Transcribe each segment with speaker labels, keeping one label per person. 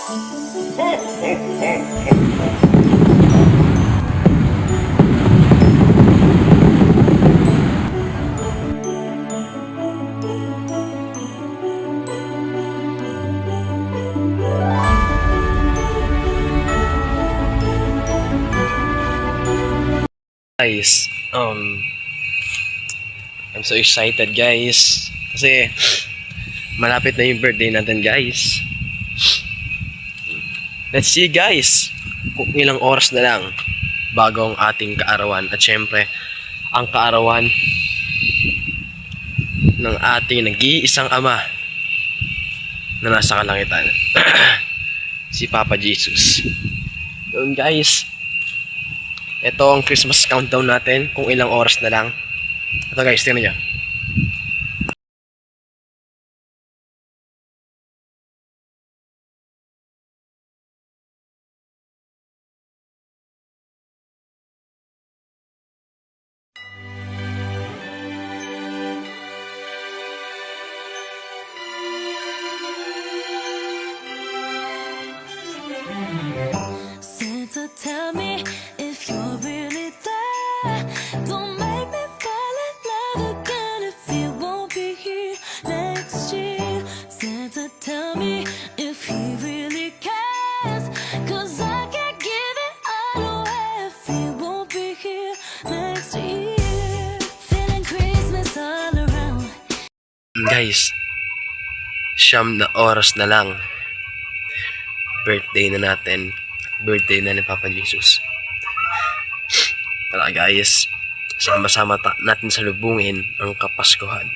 Speaker 1: Guys, I'm so excited guys kasi malapit na yung birthday natin guys. Let's see guys kung ilang oras na lang bago ang ating kaarawan, at syempre ang kaarawan ng ating nag-iisang ama na nasa kalangitan. Si Papa Jesus. Yun guys, ito ang Christmas countdown natin kung ilang oras na lang. Ito guys, tingnan nyo.
Speaker 2: Santa, tell me if you're really there. Don't make me fall in love again if you won't be here next year. Santa, tell me if he really cares, 'cause I can't give it all away if he won't be here next year. Feeling Christmas all around.
Speaker 1: Guys, 9 na oras na lang. Birthday na natin. Birthday na ni Papa Jesus. Tara guys, sama-sama natin salubungin ang Kapaskuhan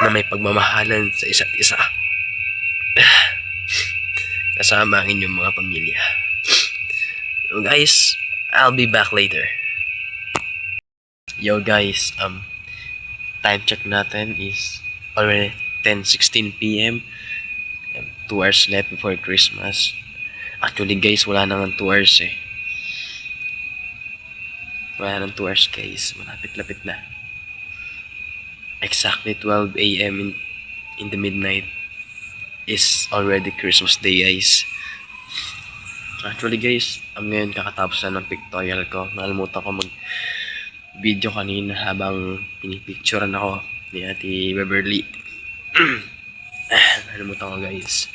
Speaker 1: na may pagmamahalan sa isa't isa. Kasama ang inyong mga pamilya. So guys, I'll be back later. Yo guys, time check natin is already 10:16 PM. 2 hours left before Christmas. Actually guys, wala naman 2 hours eh. Wala nang 2 hours guys. Malapit-lapit na. Exactly 12 AM in the midnight is already Christmas Day guys. Actually guys, ngayon kakatapos na ng pictorial ko. Nakalimutan ko mag-video kanina habang pinipicturean ako ni Ate Beverly. Nakalimutan ko guys.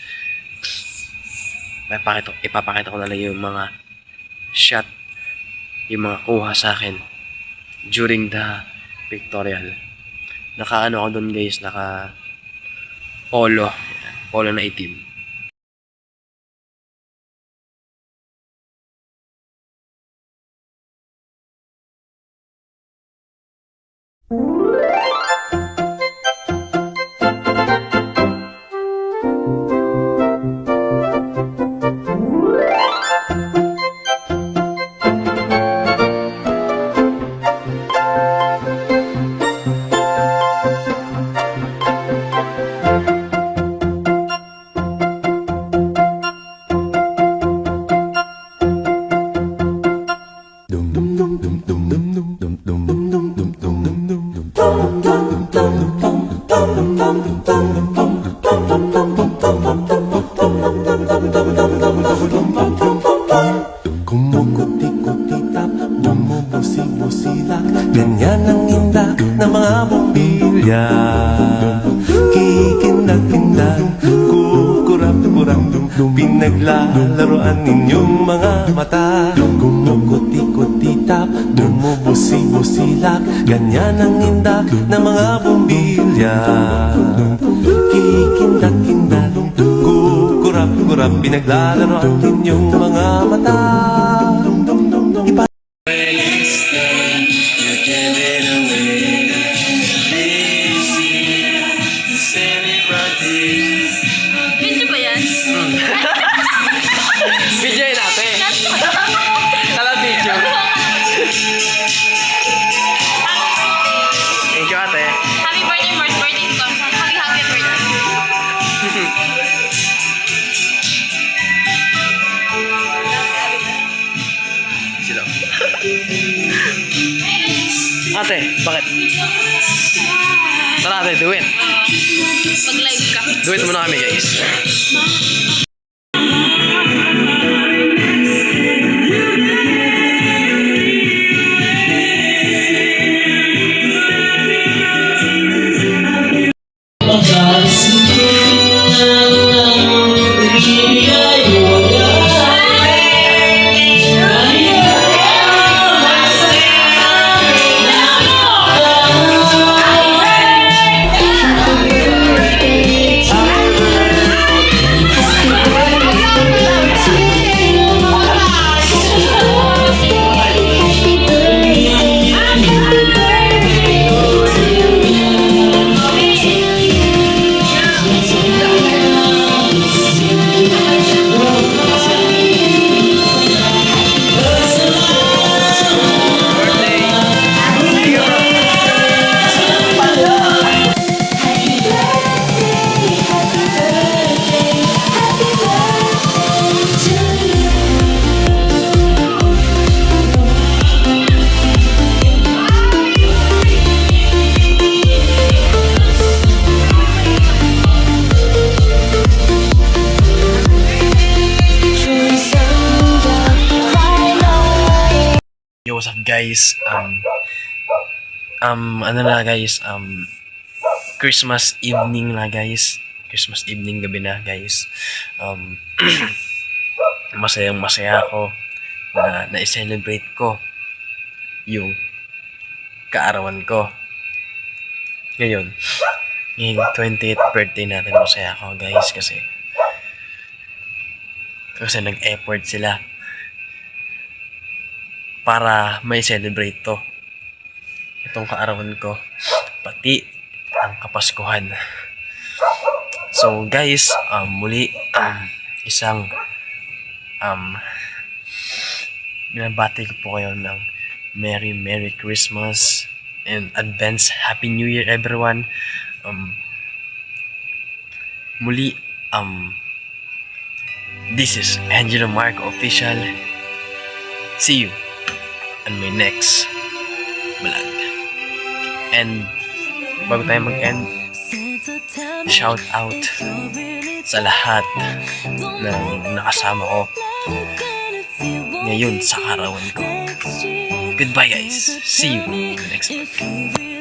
Speaker 1: Ipapakita ko na lang yung mga shot, yung mga kuha sa akin during the pictorial. Naka ako doon guys, naka polo na itim.
Speaker 3: Kumukuti-kutitap, bumubusi-busilak, ganyan ang inda ng mga bombilya. Kikindag-kindag, kukurap-kurap, pinaglalaroan ninyong mga mata. Kumukuti-kutitap, bumubusi-busilak, ganyan ang inda ng mga bombilya. Kikindag-kindag, kurap-kurap, pinaglalaroan ninyong mga mata.
Speaker 2: Video ba yan?
Speaker 1: Video yun natin. Kala video. Thank you ate.
Speaker 2: Happy birthday, March birthday ko. Happy birthday.
Speaker 1: Sila. Ate, bakit? Tara ate, do it.
Speaker 2: Mag-live ka.
Speaker 1: Do it muna kami guys. guys, ano na guys, Christmas evening na guys. Christmas evening gabi na guys. Masayang masaya ako na na-celebrate ko yung kaarawan ko. Ngayon 20th birthday natin, masaya ako guys kasi nag-effort sila para may celebrate to. Itong kaarawan ko, pati ang Kapaskuhan. So guys, muli isang binabati ko po kayo ng Merry Christmas and advance Happy New Year everyone. Muli, this is Angelo Marco Official. See you on my next vlog. And bago tayo mag-end, shout out sa lahat ng nakasama ko ngayon sa karawan ko. Goodbye guys. See you in the next vlog.